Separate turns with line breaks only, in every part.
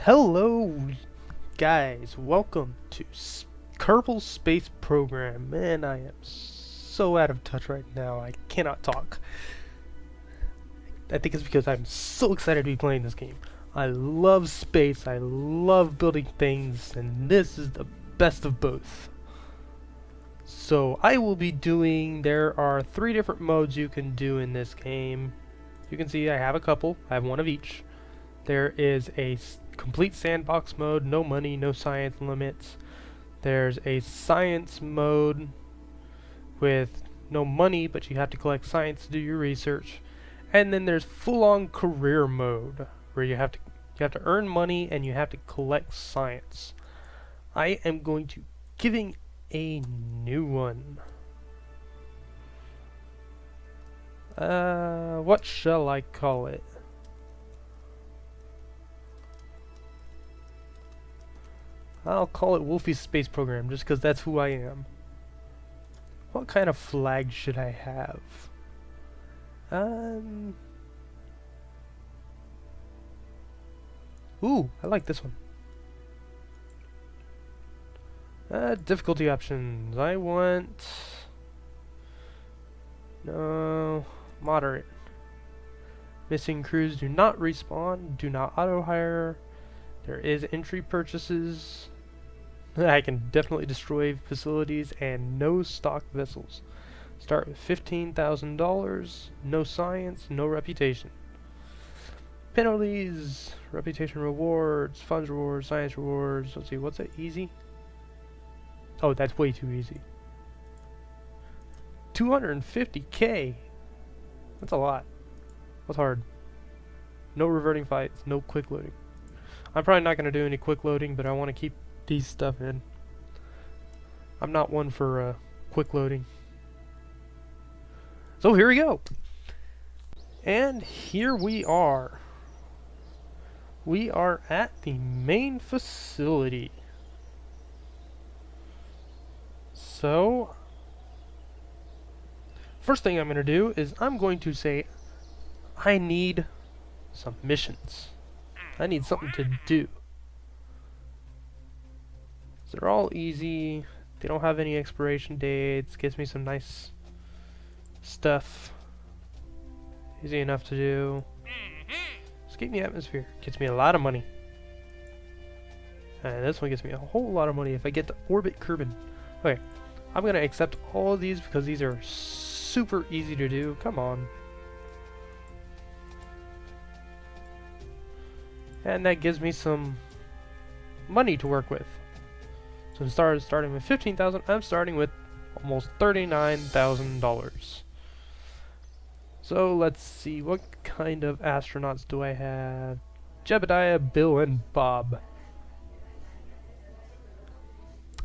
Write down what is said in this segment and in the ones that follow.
Hello, guys. Welcome to Kerbal Space Program. Man, I am so out of touch right now. I cannot talk. I think it's because I'm so excited to be playing this game. I love space. I love building things, and this is the best of both. So I will be doing. There are 3 different modes you can do in this game. You can see I have a couple. I have one of each. There is a complete sandbox mode, no money, no science limits. There's a science mode with no money, but you have to collect science to do your research. And then there's full-on career mode, where you have to earn money and you have to collect science. I am going to giving a new one. What shall I call it? I'll call it Wolfie's Space Program, just because that's who I am. What kind of flag should I have? Ooh, I like this one. Difficulty options. I want... No... Moderate. Missing crews do not respawn. Do not auto-hire. There is entry purchases. I can definitely destroy facilities and no stock vessels. Start with $15,000. No science, no reputation. Penalties, reputation rewards, funds rewards, science rewards. Let's see, what's it? Easy? Oh, that's way too easy. 250k. That's a lot. What's hard? No reverting fights, no quick loading. I'm probably not going to do any quick loading, but I want to keep these stuff in. I'm not one for quick loading. So here we go. And here we are. We are at the main facility. So, first thing I'm going to do is I'm going to say I need some missions. I need something to do. So they're all easy. They don't have any expiration dates. Gives me some nice stuff. Easy enough to do. Escape the atmosphere. Gets me a lot of money. And this one gets me a whole lot of money if I get to orbit Kerbin. Okay. I'm going to accept all of these because these are super easy to do. Come on. And that gives me some money to work with. So instead of starting with $15,000, I'm starting with almost $39,000. So let's see, what kind of astronauts do I have? Jebediah, Bill, and Bob.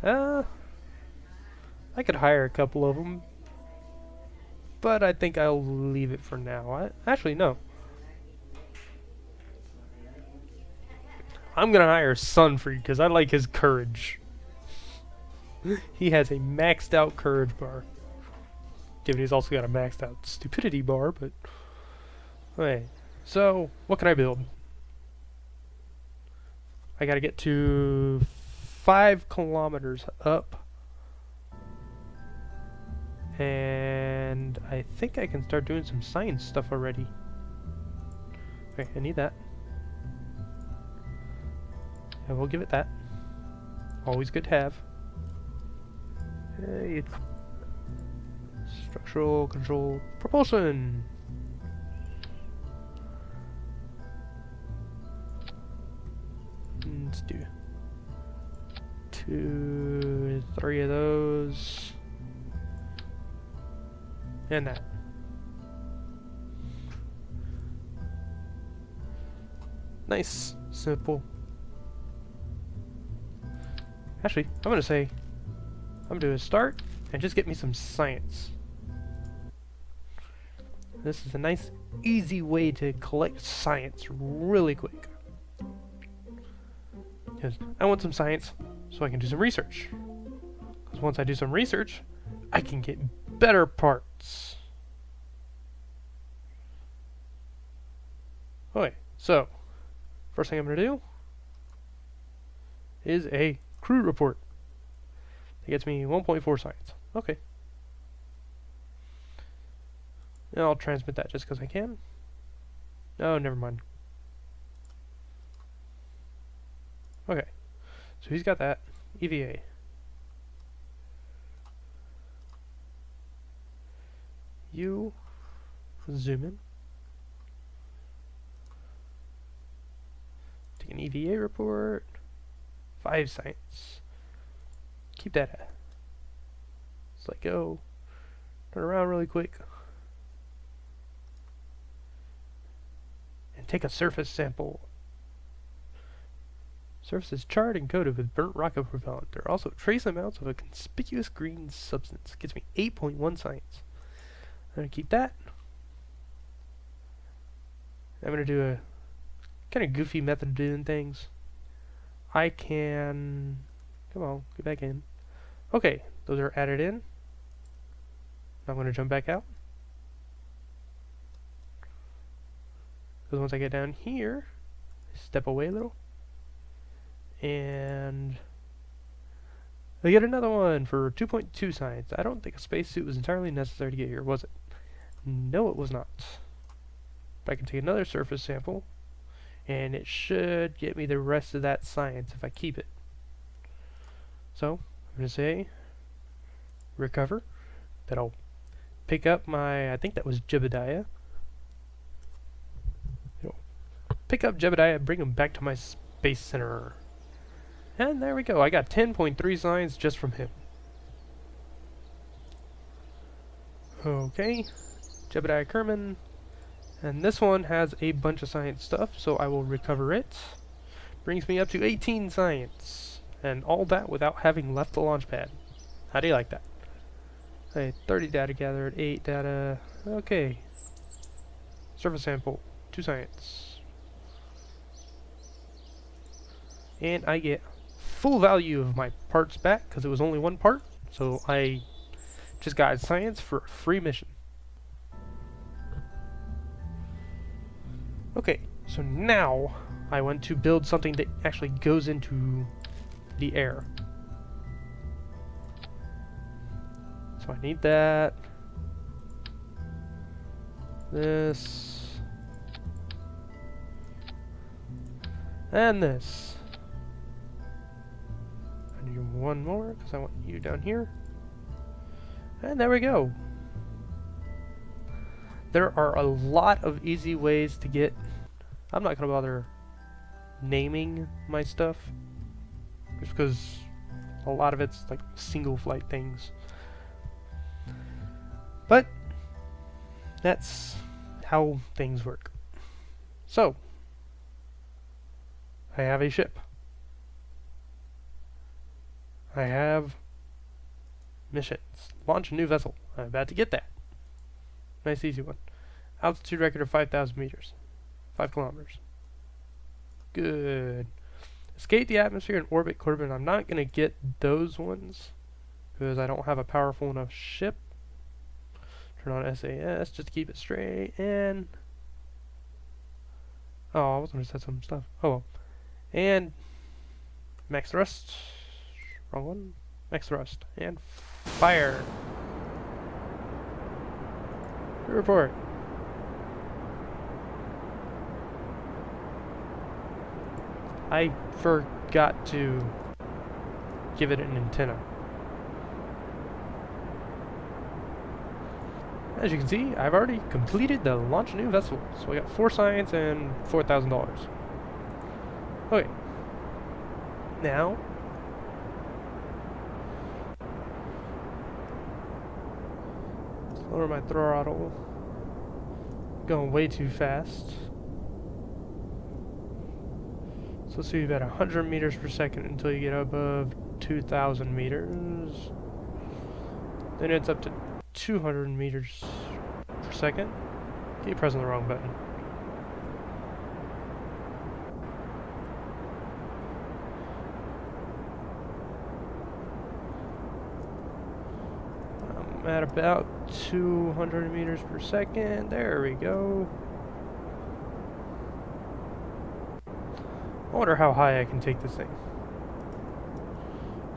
I could hire a couple of them, but I think I'll leave it for now. Actually, no. I'm gonna hire Sunfree because I like his courage. He has a maxed out courage bar. Given he's also got a maxed out stupidity bar, but... Okay, so, what can I build? I gotta get to 5 kilometers up. And I think I can start doing some science stuff already. Okay, I need that. And we'll give it that. Always good to have. Hey, structural control propulsion. Let's do 2, 3 of those. And that. Nice. Simple. Actually, I'm gonna say I'm gonna do a start and just get me some science. This is a nice, easy way to collect science really quick. Because I want some science so I can do some research. Because once I do some research, I can get better parts. Okay, so first thing I'm gonna do is a crew report. It gets me 1.4 science. Okay. And I'll transmit that just because I can. Oh, never mind. Okay. So he's got that. EVA. You zoom in. Take an EVA report. 5 science. Keep that at. Let's let go. Turn around really quick. And take a surface sample. Surface is charred and coated with burnt rock propellant. There are also trace amounts of a conspicuous green substance. Gets me 8.1 science. I'm going to keep that. I'm going to do a kind of goofy method of doing things. I can... Come on, get back in. Okay, those are added in. I'm going to jump back out. Because once I get down here, step away a little. And I get another one for 2.2 science. I don't think a spacesuit was entirely necessary to get here, was it? No, it was not. But I can take another surface sample, and it should get me the rest of that science if I keep it. So, I'm going to say recover. That'll pick up my, I think that was Jebediah. It'll pick up Jebediah, bring him back to my space center. And there we go. I got 10.3 science just from him. Okay. Jebediah Kerbin. And this one has a bunch of science stuff, so I will recover it. Brings me up to 18 science. And all that without having left the launch pad. How do you like that? Okay, 30 data gathered, 8 data. Okay. Surface sample, 2 science. And I get full value of my parts back because it was only 1 part. So I just got science for a free mission. Okay, so now I want to build something that actually goes into the air. So I need that. This. And this. I need one more because I want you down here. And there we go. There are a lot of easy ways to get... I'm not going to bother naming my stuff. Just because a lot of it's like single flight things. But that's how things work. So, I have a ship. I have missions. Launch a new vessel. I'm about to get that. Nice easy one. Altitude record of 5,000 meters. 5 kilometers. Good. Escape the atmosphere and orbit Kerbin. I'm not going to get those ones because I don't have a powerful enough ship. Turn on SAS just to keep it straight. And oh, I was going to set some stuff. Oh well. And max thrust. Wrong one. Max thrust. And fire. Report. I forgot to give it an antenna. As you can see, I've already completed the launch a new vessel. So I got 4 science and $4,000. Okay. Now, lower my throttle. Going way too fast. So let's see about 100 meters per second until you get above 2,000 meters. Then it's up to 200 meters per second. Keep pressing the wrong button. I'm at about 200 meters per second. There we go. I wonder how high I can take this thing.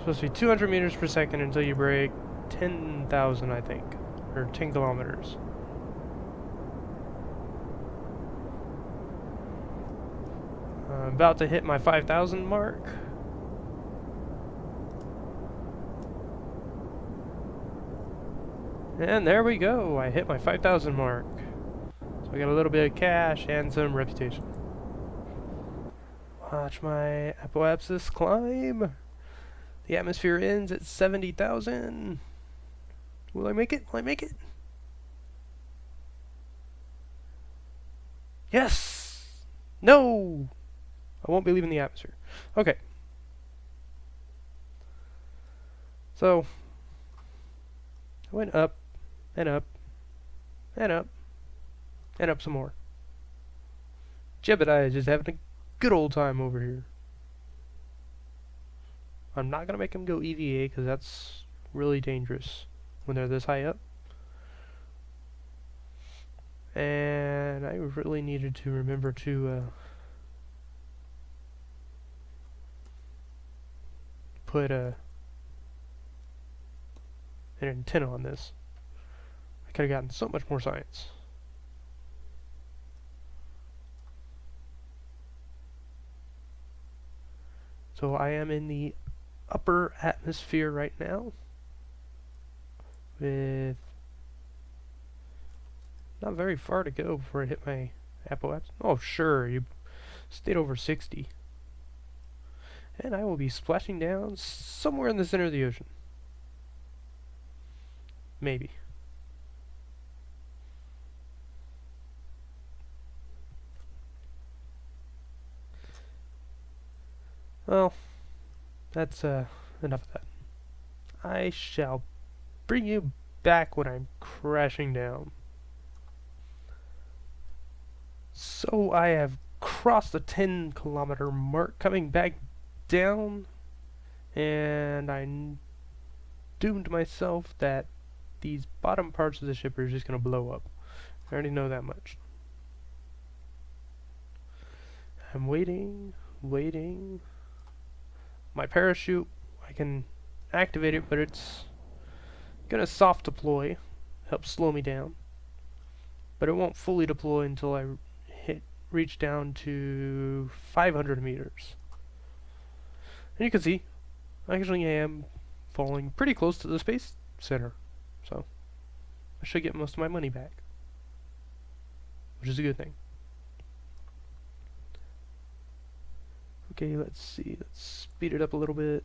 Supposed to be 200 meters per second until you break 10,000, I think, or 10 kilometers. I'm about to hit my 5,000 mark. And there we go, I hit my 5,000 mark. So I got a little bit of cash and some reputation. Watch my apoapsis climb. The atmosphere ends at 70,000. Will I make it? Will I make it? Yes! No! I won't be leaving the atmosphere. Okay. So, I went up, and up, and up, and up some more. Jebediah is just having a good old time over here. I'm not going to make him go EVA because that's really dangerous when they're this high up. And I really needed to remember to put an antenna on this. I could have gotten so much more science. So I am in the upper atmosphere right now with not very far to go before I hit my apoapsis. Oh sure, you stayed over 60. And I will be splashing down somewhere in the center of the ocean. Maybe. Well, that's enough of that. I shall bring you back when I'm crashing down. So I have crossed the 10-kilometer mark, coming back down, and I doomed myself that these bottom parts of the ship are just going to blow up. I already know that much. I'm waiting. My parachute, I can activate it, but it's gonna soft deploy, help slow me down. But it won't fully deploy until I reach down to 500 meters. And you can see, I actually am falling pretty close to the space center. So, I should get most of my money back, which is a good thing. Okay, let's see. Let's speed it up a little bit.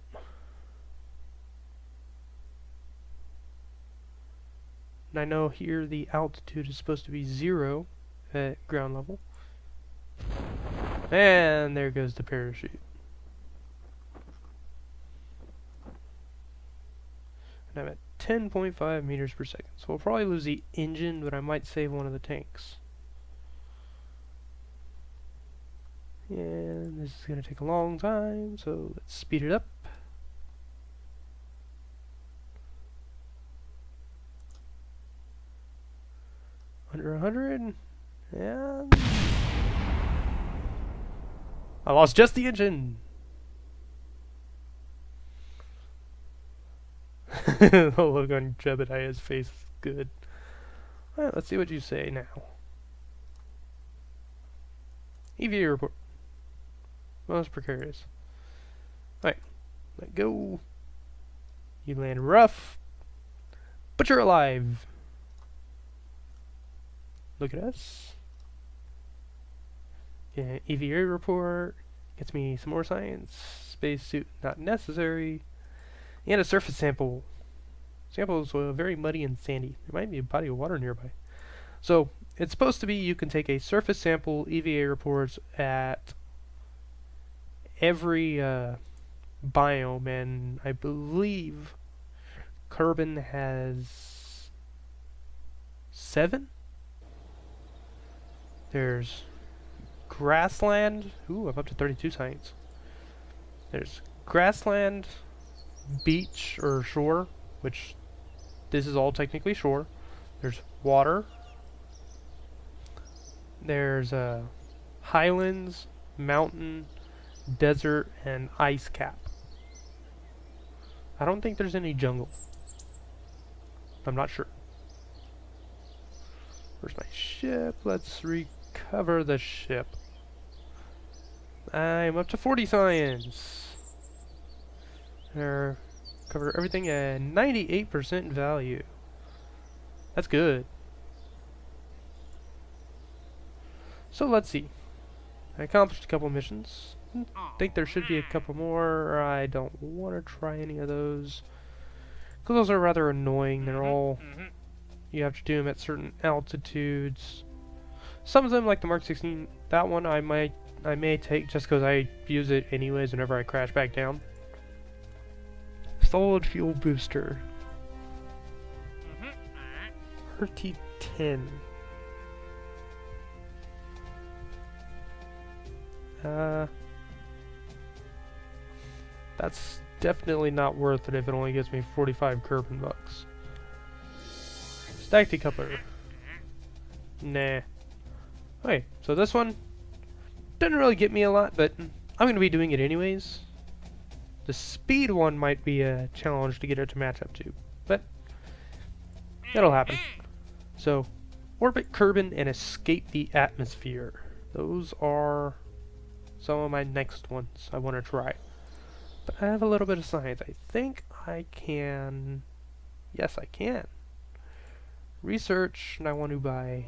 And I know here the altitude is supposed to be 0 at ground level. And there goes the parachute. And I'm at 10.5 meters per second. So we'll probably lose the engine, but I might save one of the tanks. And this is going to take a long time, so let's speed it up. Under 100, and I lost just the engine. The look on Jebediah's face is good. Alright, let's see what you say now. EVA report. Most precarious. Alright, let go. You land rough, but you're alive. Look at us. Yeah, EVA report. Gets me some more science. Spacesuit not necessary. And a surface sample. Samples very muddy and sandy. There might be a body of water nearby. So, it's supposed to be you can take a surface sample, EVA reports at every biome, and I believe Kerbin has 7? There's grassland. Ooh, I'm up to 32 science. There's grassland, beach or shore, which this is all technically shore. There's water. There's highlands, mountain, desert, and ice cap. I don't think there's any jungle. I'm not sure. Where's my ship? Let's recover the ship. I'm up to 40 science. Cover everything at 98% value. That's good. So let's see. I accomplished a couple missions. Think there should be a couple more. I don't want to try any of those, because those are rather annoying. They're all, you have to do them at certain altitudes. Some of them, like the Mark 16, that one I may take just because I use it anyways whenever I crash back down. Solid fuel booster. RT-10. That's definitely not worth it if it only gives me 45 Kerbin bucks. Stack decoupler. Nah. Okay, so this one didn't really get me a lot, but I'm going to be doing it anyways. The speed one might be a challenge to get it to match up to, but it'll happen. So, orbit Kerbin and escape the atmosphere. Those are some of my next ones I want to try. But I have a little bit of science. I think I can... Yes, I can. Research, and I want to buy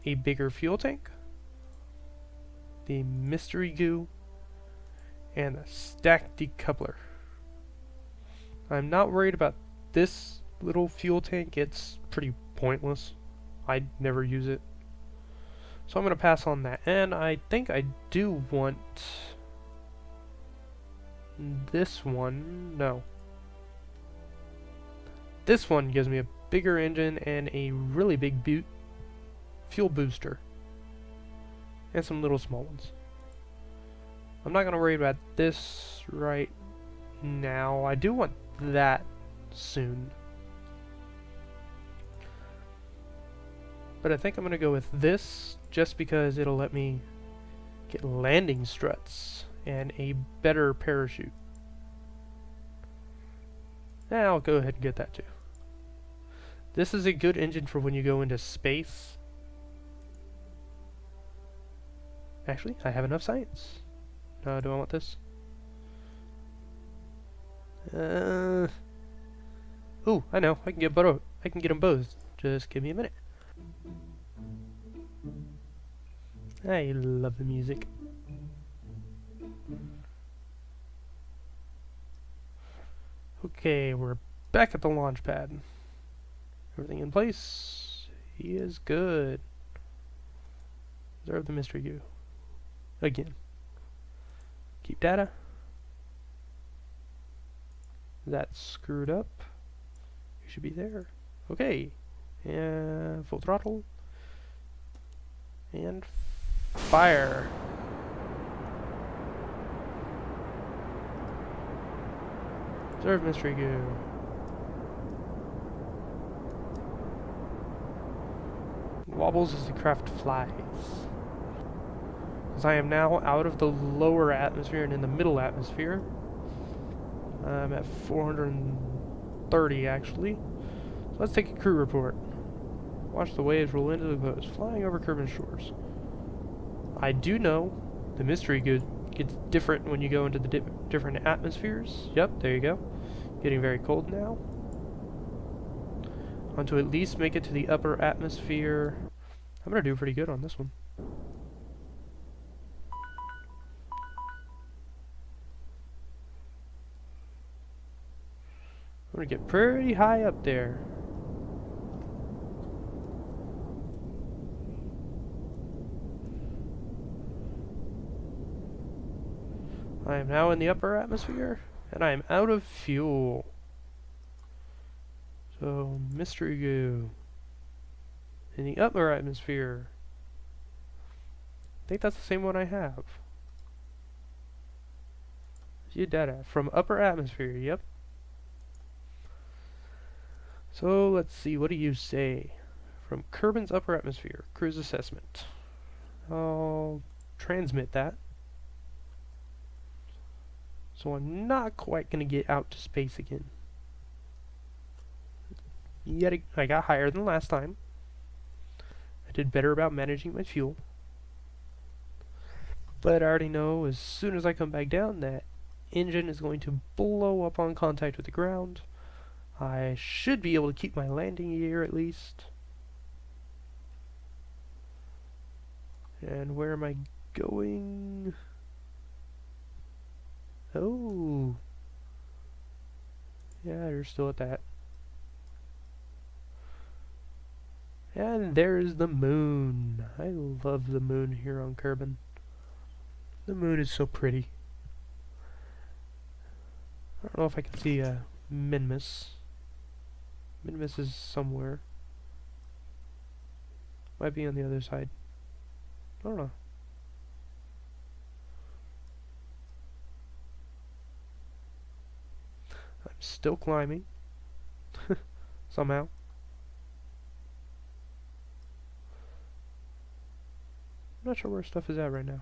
a bigger fuel tank, the mystery goo, and a stack decoupler. I'm not worried about this little fuel tank. It's pretty pointless. I'd never use it. So I'm going to pass on that. And I think I do want this one. No. This one gives me a bigger engine and a really big fuel booster. And some little small ones. I'm not going to worry about this right now. I do want that soon. But I think I'm going to go with this just because it'll let me get landing struts and a better parachute. Yeah, I'll go ahead and get that too. This is a good engine for when you go into space. Actually, I have enough science. Do I want this? Ooh, I know. I can get both. I can get them both. Just give me a minute. I love the music. Okay, we're back at the launch pad. Everything in place. He is good. Observe the mystery goo. Again. Keep data. That's screwed up. You should be there. Okay. And full throttle. And fire. Observe mystery goo. Wobbles as the craft flies. Because I am now out of the lower atmosphere and in the middle atmosphere. I'm at 430 actually. So let's take a crew report. Watch the waves roll into the coast, flying over Kerbin shores. I do know the mystery goo gets different when you go into the different atmospheres. Yep, there you go. Getting very cold now. Want to at least make it to the upper atmosphere. I'm gonna do pretty good on this one. I'm gonna get pretty high up there. I am now in the upper atmosphere, and I am out of fuel. So, mystery goo. In the upper atmosphere. I think that's the same one I have. View data from upper atmosphere, yep. So, let's see, what do you say? From Kerbin's upper atmosphere, cruise assessment. I'll transmit that. So I'm not quite going to get out to space again. Yet I got higher than last time. I did better about managing my fuel. But I already know as soon as I come back down that engine is going to blow up on contact with the ground. I should be able to keep my landing gear at least. And where am I going? Oh. Yeah, you're still at that. And there's the moon. I love the moon here on Kerbin. The moon is so pretty. I don't know if I can see Minmus. Minmus is somewhere. Might be on the other side. I don't know. I'm still climbing. Somehow. I'm not sure where stuff is at right now.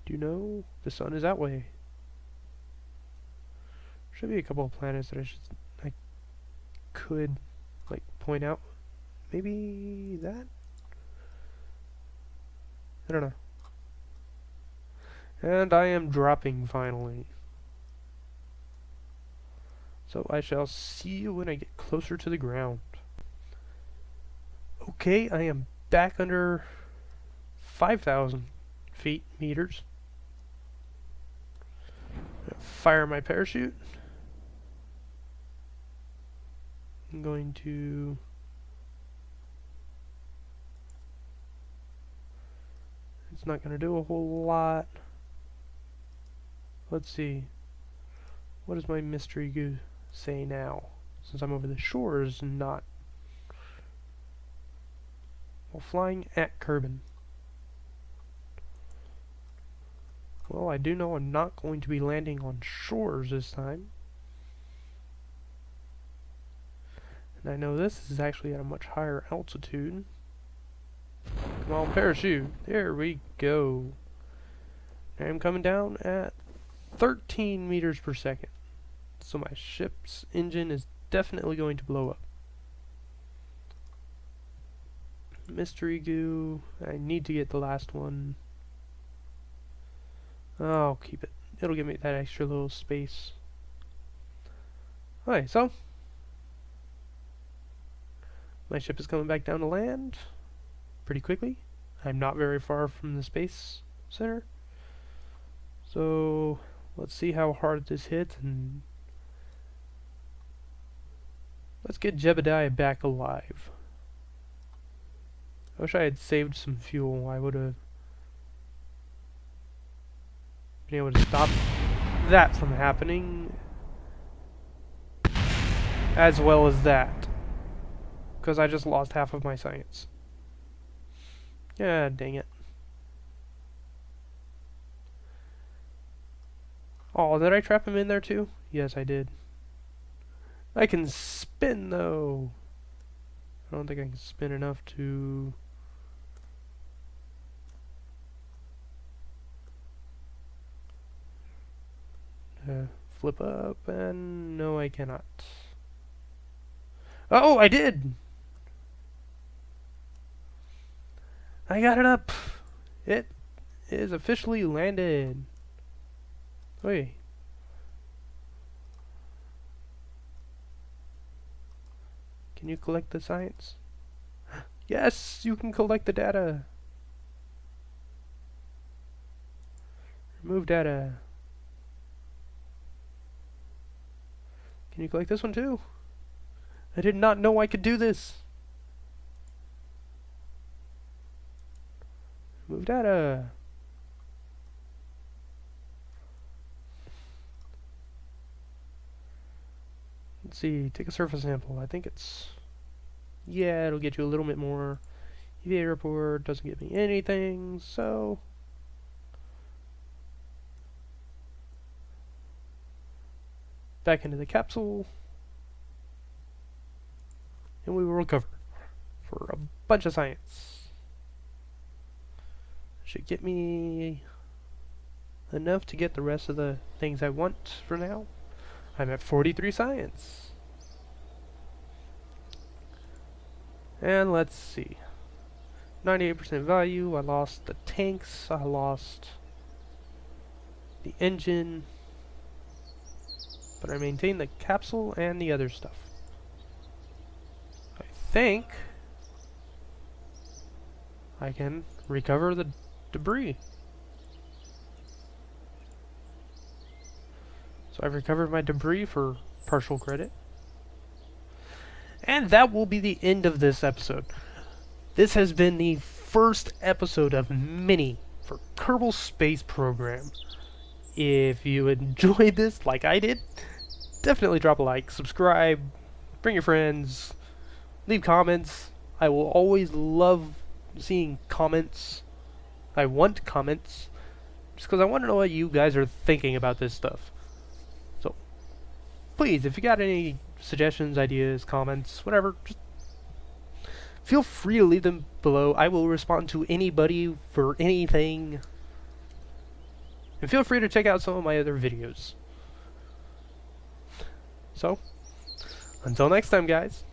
Do you know? The sun is that way. Should be a couple of planets that I could like point out. Maybe that? I don't know. And I am dropping finally. So I shall see you when I get closer to the ground. Okay, I am back under 5,000 meters. Fire my parachute. I'm going to it's not going to do a whole lot. Let's see. What does my mystery goo say now? Since I'm over the shores, not. While flying at Kerbin. Well, I do know I'm not going to be landing on shores this time. And I know this is actually at a much higher altitude. Come on, parachute. There we go. I'm coming down at 13 meters per second. So my ship's engine is definitely going to blow up. Mystery goo. I need to get the last one. I'll keep it. It'll give me that extra little space. Alright, so my ship is coming back down to land pretty quickly. I'm not very far from the space center. So let's see how hard this hits, and let's get Jebediah back alive. I wish I had saved some fuel. I would have been able to stop that from happening, as well as that, because I just lost half of my science. Yeah, dang it. Oh, did I trap him in there too? Yes, I did. I can spin though. I don't think I can spin enough to flip up, and no, I cannot. Oh, I did! I got it up! It is officially landed. Wait. Can you collect the science? Yes, you can collect the data. Remove data. Can you collect this one too? I did not know I could do this. Remove data. Let's see, take a surface sample. I think it's, yeah, it'll get you a little bit more. EVA report doesn't give me anything, so back into the capsule, and we will recover for a bunch of science. Should get me enough to get the rest of the things I want for now. I'm at 43 science. And let's see. 98% value. I lost the tanks. I lost the engine. But I maintained the capsule and the other stuff. I think I can recover the debris. So I've recovered my debris for partial credit. And that will be the end of this episode. This has been the first episode of many for Kerbal Space Program. If you enjoyed this like I did, definitely drop a like, subscribe, bring your friends, leave comments. I will always love seeing comments. I want comments, just because I want to know what you guys are thinking about this stuff. So, please, if you got any suggestions, ideas, comments, whatever, just feel free to leave them below. I will respond to anybody for anything. And feel free to check out some of my other videos. So, until next time, guys.